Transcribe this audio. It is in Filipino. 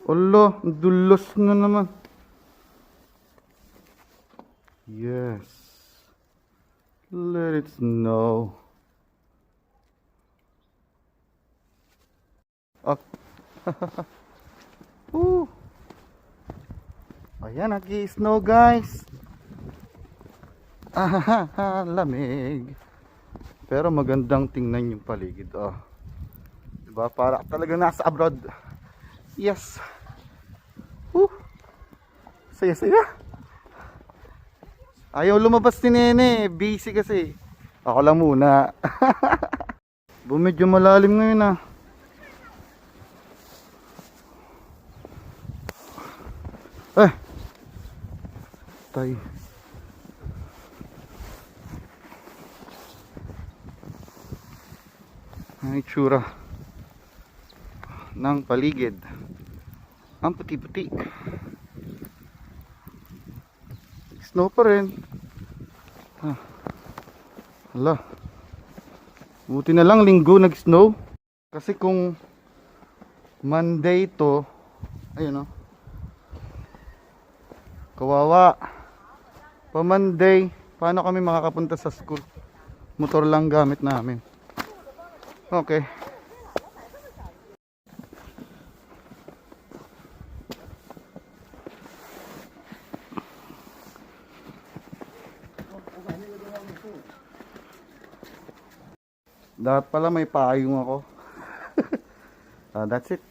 Ala, dulos na naman. Yes. Let it snow. Ah. Ayan, nag-i-snow guys. Lamig. Pero magandang tingnan yung paligid. Oh. Diba? Para talaga nasa abroad. Yes. Saya-saya. Ayaw lumabas si Nene. Busy kasi. Ako lang muna. Medyo malalim ngayon ah. Tay. Ang itsura ng paligid. Ang puti-puti. Snow pa rin. Hala. Buti na lang linggo nag-snow. Kasi kung Monday to, ayun o. Kawawa. Pa Monday, paano kami makakapunta sa school? Motor lang gamit namin. Okay. Dapat pala may payong ako. That's it.